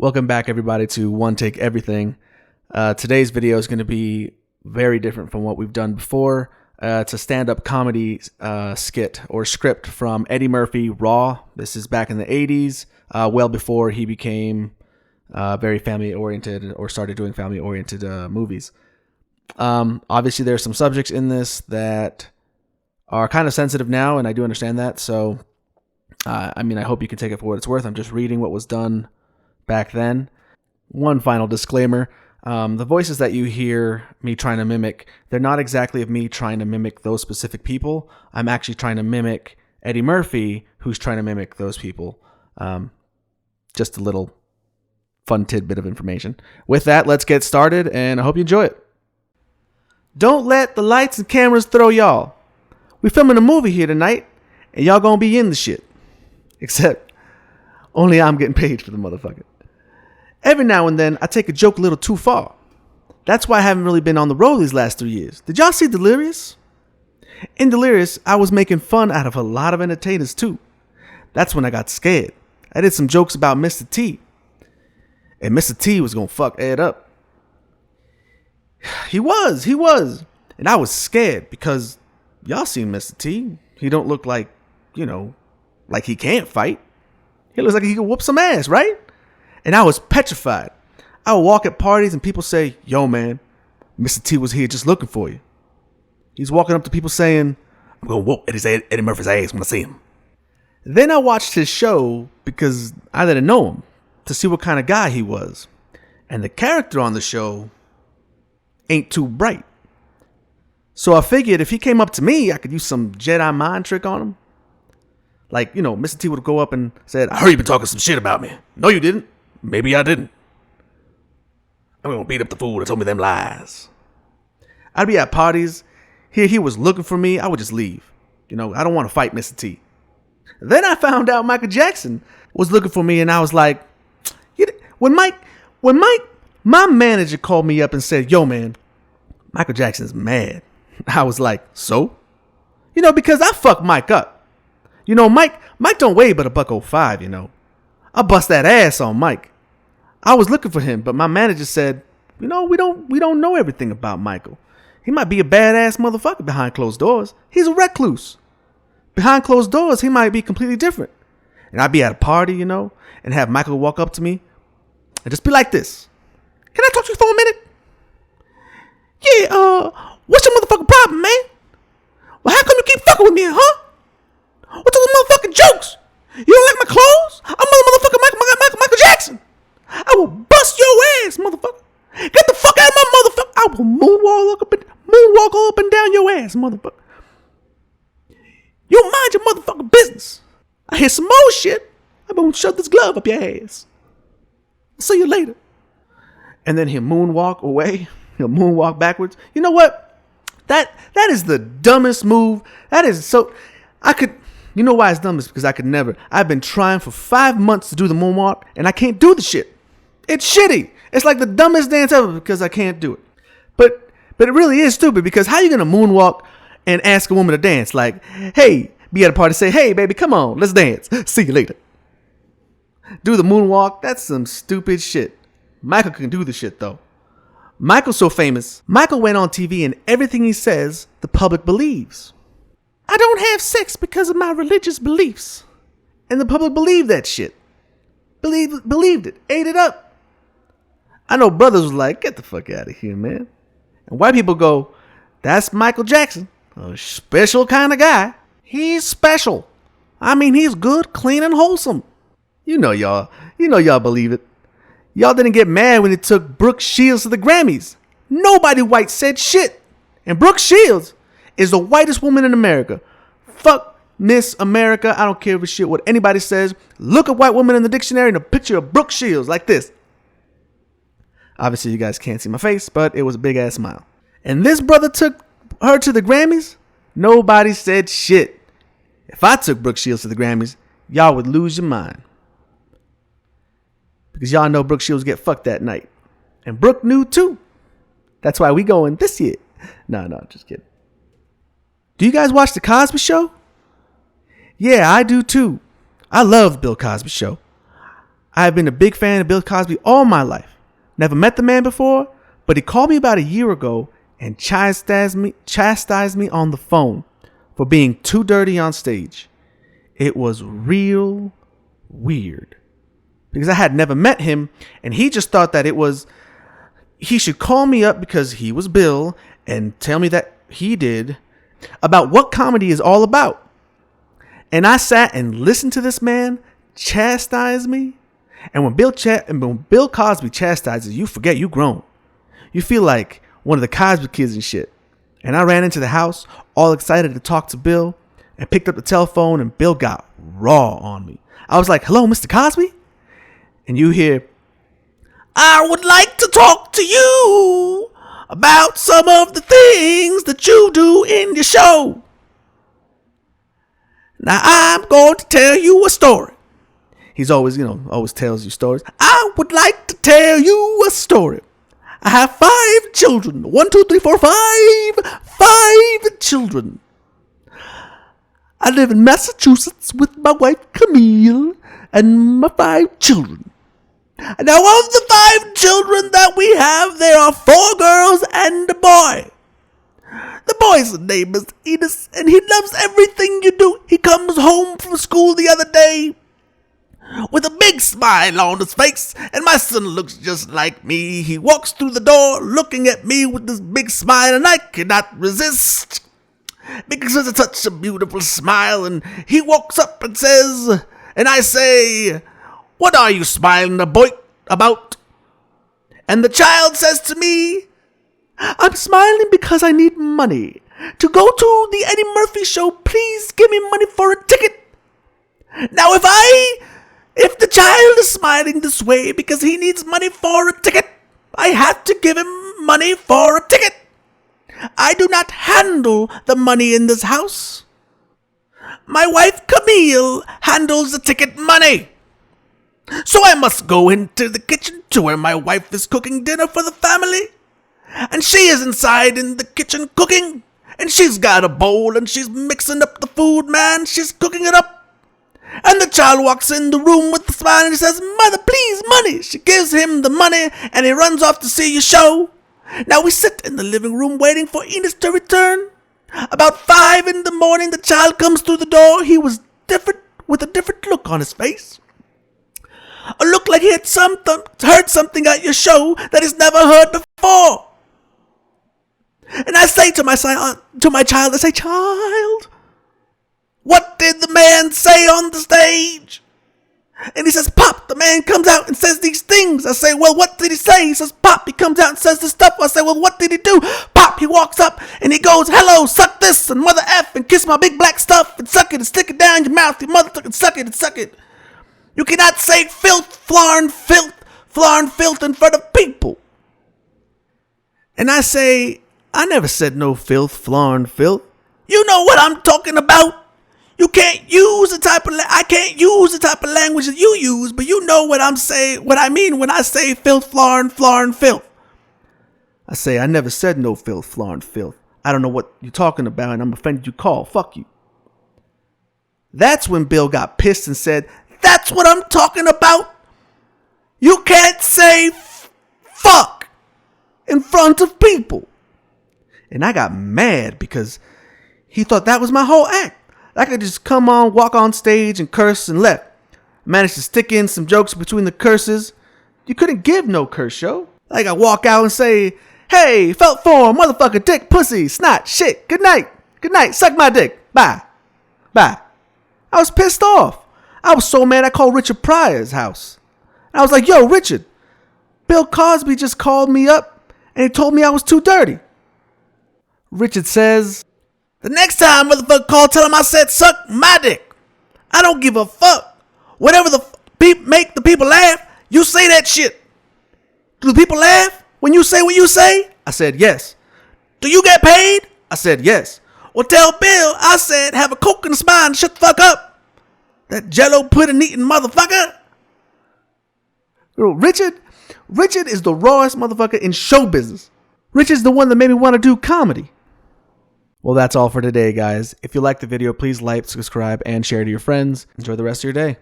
Welcome back, everybody, to One Take Everything. Today's video is going to be very different from what we've done before. It's a stand-up comedy skit or script from Eddie Murphy, Raw. This is back in the 80s, well before he became very family-oriented or started doing family-oriented movies. Obviously, there are some subjects in this that are kind of sensitive now, and I do understand that. So, I hope you can take it for what it's worth. I'm just reading what was done back then. One final disclaimer. The voices that you hear me trying to mimic, they're not exactly of me trying to mimic those specific people. I'm actually trying to mimic Eddie Murphy, who's trying to mimic those people. Just a little fun tidbit of information. With that, let's get started, and I hope you enjoy it. Don't let the lights and cameras throw y'all. We filming a movie here tonight, and y'all gonna be in the shit. Except, only I'm getting paid for the motherfucker. Every now and then, I take a joke a little too far. That's why I haven't really been on the road these last 3 years. Did y'all see Delirious? In Delirious, I was making fun out of a lot of entertainers too. That's when I got scared. I did some jokes about Mr. T. And Mr. T was gonna fuck Ed up. He was. And I was scared because y'all seen Mr. T. He don't look like, like he can't fight. He looks like he can whoop some ass, right? And I was petrified. I would walk at parties and people say, "Yo, man, Mr. T was here just looking for you." He's walking up to people saying, "I'm going to whoop Eddie Murphy's ass when I see him." Then I watched his show because I didn't know him, to see what kind of guy he was. And the character on the show ain't too bright. So I figured if he came up to me, I could use some Jedi mind trick on him. Like, Mr. T would go up and said, "I heard you been talking some shit about me." "No, you didn't." "Maybe I didn't." "I'm going to beat up the fool that told me them lies." I'd be at parties. Here he was looking for me. I would just leave. I don't want to fight Mr. T. Then I found out Michael Jackson was looking for me, and I was like, when my manager called me up and said, "Yo, man, Michael Jackson's mad." I was like, "So?" Because I fucked Mike up. Mike don't weigh but $105, I bust that ass on Mike. I was looking for him, but my manager said, we don't know everything about Michael. He might be a badass motherfucker behind closed doors. He's a recluse. Behind closed doors, he might be completely different. And I'd be at a party, and have Michael walk up to me and just be like this. "Can I talk to you for a minute?" "Yeah, what's your motherfucking problem, man? Well, how come you keep fucking with me, huh? What's all the motherfucking jokes? You don't like my clothes? I'm motherfucking Michael Jackson. I will bust your ass, motherfucker. Get the fuck out of my motherfucker. I will moonwalk all up and down your ass, motherfucker. You mind your motherfucking business. I hear some more shit. I'm gonna shove this glove up your ass. See you later." And then he'll moonwalk away. He'll moonwalk backwards. You know what? That is the dumbest move. That is so. You know why it's dumb? Is because I could never. I've been trying for 5 months to do the moonwalk, and I can't do the shit. It's shitty. It's like the dumbest dance ever because I can't do it. But it really is stupid, because how you gonna moonwalk and ask a woman to dance? Like, hey, be at a party, say, "Hey, baby, come on, let's dance. See you later." Do the moonwalk? That's some stupid shit. Michael can do the shit though. Michael's so famous. Michael went on TV, and everything he says, the public believes. "I don't have sex because of my religious beliefs." And the public believed that shit. Believed it. Ate it up. I know brothers was like, "Get the fuck out of here, man." And white people go, "That's Michael Jackson. A special kind of guy. He's special. He's good, clean, and wholesome." Y'all believe it. Y'all didn't get mad when it took Brooke Shields to the Grammys. Nobody white said shit. And Brooke Shields is the whitest woman in America. Fuck Miss America. I don't care if it's shit what anybody says. Look at white woman in the dictionary and a picture of Brooke Shields like this. Obviously, you guys can't see my face, but it was a big ass smile. And this brother took her to the Grammys. Nobody said shit. If I took Brooke Shields to the Grammys, y'all would lose your mind. Because y'all know Brooke Shields get fucked that night. And Brooke knew too. That's why we going this year. No, just kidding. Do you guys watch The Cosby Show? Yeah, I do too. I love Bill Cosby Show. I have been a big fan of Bill Cosby all my life. Never met the man before, but he called me about a year ago and chastised me on the phone for being too dirty on stage. It was real weird because I had never met him, and he just thought that he should call me up because he was Bill and tell me that he did about what comedy is all about. And I sat and listened to this man chastise me. And when Bill Cosby chastises you, forget you grown. You feel like one of the Cosby kids and shit. And I ran into the house all excited to talk to Bill and picked up the telephone, and Bill got raw on me. I was like, "Hello, Mr. Cosby?" And you hear, "I would like to talk to you about some of the things that you do in your show. Now I'm going to tell you a story." He's always tells you stories. "I would like to tell you a story. I have 5 children. 1, 2, 3, 4, 5. 5 children. I live in Massachusetts with my wife Camille and my 5 children. Now, of the 5 children that we have, there are 4 girls and a boy. The boy's name is Enos, and he loves everything you do. He comes home from school the other day with a big smile on his face, and my son looks just like me. He walks through the door looking at me with this big smile, and I cannot resist because it's such a beautiful smile. And he walks up and says, and I say, 'What are you smiling about?' And the child says to me, 'I'm smiling because I need money to go to the Eddie Murphy show. Please give me money for a ticket.' Now, if the child is smiling this way because he needs money for a ticket, I have to give him money for a ticket. I do not handle the money in this house. My wife Camille handles the ticket money. So I must go into the kitchen to where my wife is cooking dinner for the family. And she is inside in the kitchen cooking. And she's got a bowl and she's mixing up the food, man. She's cooking it up. And the child walks in the room with the smile and he says, 'Mother, please, money.' She gives him the money and he runs off to see your show. Now we sit in the living room waiting for Enos to return. About 5 in the morning, the child comes through the door. He was different, with a different look on his face. A look like he had heard something at your show that he's never heard before. And I say to my child, I say, 'Child, what did the man say on the stage?' And he says, 'Pop.' The man comes out and says these things. I say, 'Well, what did he say?' He says, 'Pop.' He comes out and says this stuff. I say, 'Well, what did he do?' Pop, he walks up and he goes, 'Hello, suck this and mother F and kiss my big black stuff and suck it and stick it down your mouth. Your mother took it, suck it and suck it. You cannot say filth, floor and filth in front of people.' And I say, 'I never said no filth, floor and filth. You know what I'm talking about. You can't use the type of I can't use the type of language that you use, but you know what I mean when I say filth, floor and filth.' I say, 'I never said no filth, floor and filth. I don't know what you're talking about, and I'm offended you call. Fuck you.' That's when Bill got pissed and said, 'That's what I'm talking about. You can't say fuck in front of people.' And I got mad because he thought that was my whole act. I could just come on, walk on stage and curse and left. Managed to stick in some jokes between the curses. You couldn't give no curse show. Like I walk out and say, 'Hey, felt form, motherfucker, dick, pussy, snot, shit, good night, suck my dick, bye.' I was pissed off. I was so mad I called Richard Pryor's house. I was like, 'Yo, Richard, Bill Cosby just called me up and he told me I was too dirty.' Richard says, 'The next time motherfucker call, tell him I said suck my dick. I don't give a fuck. Whatever make the people laugh, you say that shit. Do the people laugh when you say what you say?' I said, 'Yes.' 'Do you get paid?' I said, 'Yes.' 'Well, tell Bill I said have a coke in the spine and shut the fuck up. That jello pudding eating motherfucker.' Richard is the rawest motherfucker in show business. Richard's the one that made me want to do comedy. Well, that's all for today, guys. If you liked the video, please like, subscribe, and share to your friends. Enjoy the rest of your day.